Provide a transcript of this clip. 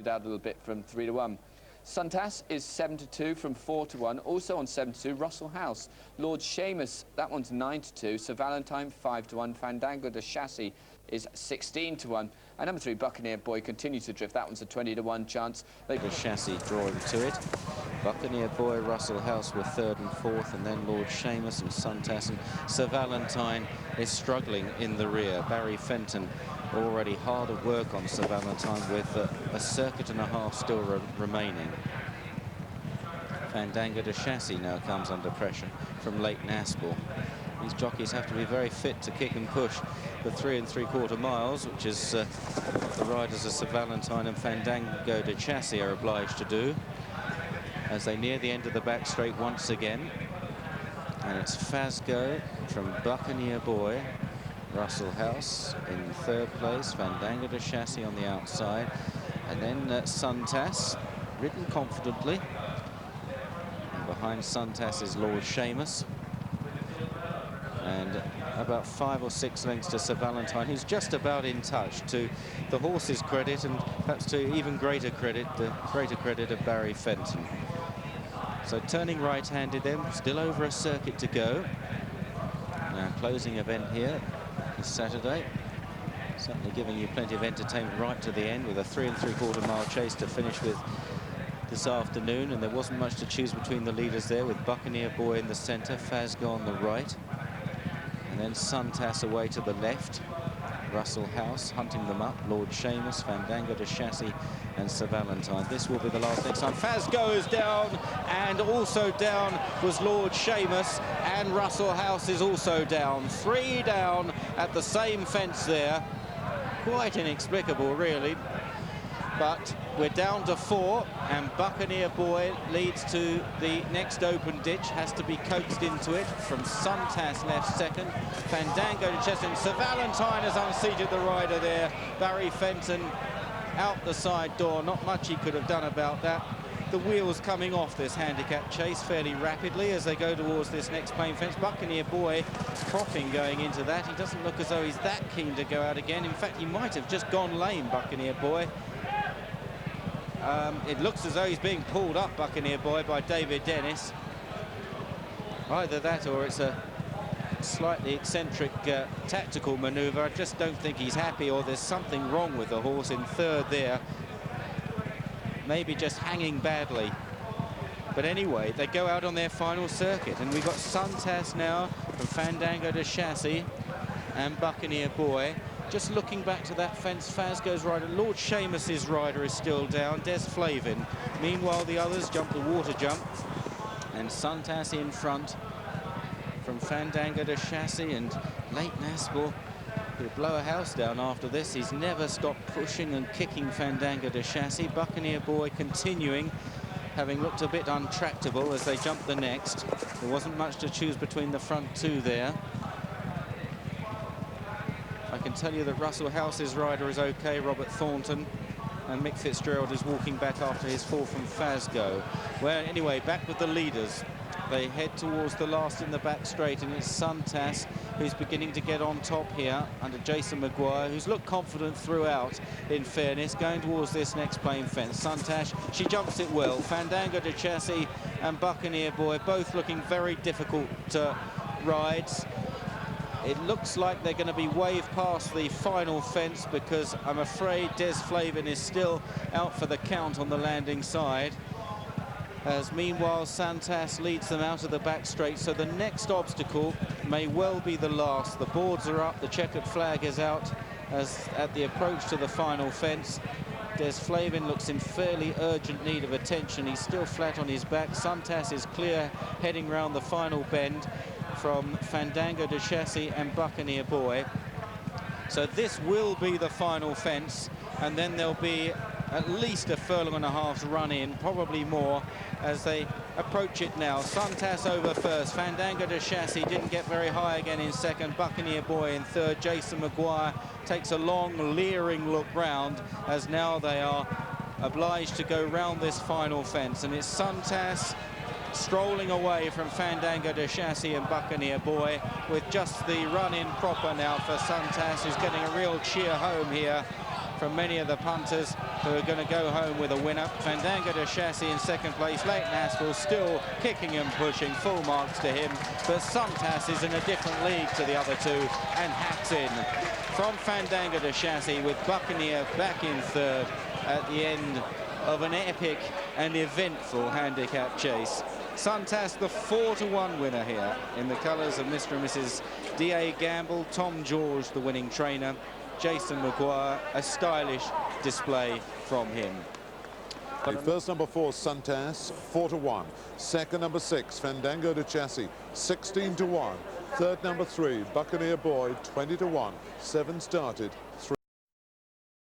out a little bit from 3 to 1. Suntas is 7 to 2 from 4 to 1. Also on 7 to 2, Russell House. Lord Seamus, that one's 9 to 2. Sir Valentine 5 to 1. Fandango de Chassis is 16 to 1. And number 3, Buccaneer Boy, continues to drift. That one's a 20 to 1 chance. The Chassis drawing to it. Buccaneer Boy, Russell House were 3rd and 4th, and then Lord Seamus and Suntas, and Sir Valentine is struggling in the rear. Barry Fenton already hard at work on Sir Valentine with a circuit and a half still remaining. Fandango de Chassis now comes under pressure from Leighton Aspel. These jockeys have to be very fit to kick and push the 3 3/4 miles, which is what the riders of Sir Valentine and Fandango de Chassis are obliged to do as they near the end of the back straight once again. And it's Fazgo from Buccaneer Boy, Russell House in 3rd place, Fandango de Chassis on the outside, and then Suntas, ridden confidently. And behind Suntas is Lord Seamus. And about 5 or 6 lengths to Sir Valentine, who's just about in touch, to the horse's credit, and perhaps to even greater credit, the greater credit of Barry Fenton. So turning right-handed then, still over a circuit to go. Now closing event here this Saturday. Certainly giving you plenty of entertainment right to the end, with a 3 3/4 mile chase to finish with this afternoon. And there wasn't much to choose between the leaders there, with Buccaneer Boy in the centre, Fazgo on the right. And then Suntas away to the left. Russell House hunting them up. Lord Seamus, Fandango de Chassis and Sir Valentine. This will be the last next time. Fazgo is down, and also down was Lord Seamus, and Russell House is also down. 3 down at the same fence there. Quite inexplicable, really. But we're down to 4, and Buccaneer Boy leads to the next open ditch, has to be coaxed into it from Suntas left second. Fandango to Chesson. Sir Valentine has unseated the rider there. Barry Fenton out the side door. Not much he could have done about that. The wheels coming off this handicap chase fairly rapidly as they go towards this next plain fence. Buccaneer Boy cropping going into that. He doesn't look as though he's that keen to go out again. In fact, he might have just gone lame, Buccaneer Boy. It looks as though he's being pulled up, Buccaneer Boy, by David Dennis. Either that or it's a slightly eccentric tactical manoeuvre. I just don't think he's happy, or there's something wrong with the horse in 3rd there. Maybe just hanging badly. But anyway, they go out on their final circuit, and we've got Suntas now from Fandango de Chassis and Buccaneer Boy. Just looking back to that fence, Fazgo's rider, Lord Seamus's rider is still down, Des Flavin. Meanwhile, the others jump the water jump, and Suntas in front from Fandango de Chassis, and Leighton Aspel could blow a house down after this. He's never stopped pushing and kicking Fandango de Chassis. Buccaneer Boy continuing, having looked a bit untractable as they jump the next. There wasn't much to choose between the front 2 there. I can tell you that Russell House's rider is okay, Robert Thornton, and Mick Fitzgerald is walking back after his fall from Fazgo. Well, anyway, back with the leaders. They head towards the last in the back straight, and it's Suntas who's beginning to get on top here under Jason Maguire, who's looked confident throughout, in fairness, going towards this next plain fence. Suntas, she jumps it well. Fandango de Chassis and Buccaneer Boy both looking very difficult rides. It looks like they're going to be waved past the final fence, because I'm afraid Des Flavin is still out for the count on the landing side. As meanwhile, Suntas leads them out of the back straight. So the next obstacle may well be the last. The boards are up, the checkered flag is out as at the approach to the final fence. Des Flavin looks in fairly urgent need of attention. He's still flat on his back. Suntas is clear, heading round the final bend from Fandango de Chassis and Buccaneer Boy. So this will be the final fence, and then there'll be at least a furlong and a half's run in, probably more, as they approach it now. Suntas over first. Fandango de Chassis didn't get very high again in second. Buccaneer Boy in third. Jason Maguire takes a long, leering look round, as now they are obliged to go round this final fence. And it's Suntas strolling away from Fandango de Chassis and Buccaneer Boy, with just the run-in proper now for Suntas, who's getting a real cheer home here from many of the punters who are going to go home with a winner. Fandango de Chassis in second place. Leighton Aspel still kicking and pushing, full marks to him. But Suntas is in a different league to the other two and hacks in from Fandango de Chassis, with Buccaneer back in third at the end of an epic and eventful handicap chase. Suntas, the 4-to-1 winner here in the colours of Mr. and Mrs. D.A. Gamble. Tom George, the winning trainer. Jason Maguire, a stylish display from him. First number 4, Suntas, 4-to-1. Second number 6, Fandango de Chassis, 16-to-1. Third number 3, Buccaneer Boy, 20-to-1. 7 started, 3.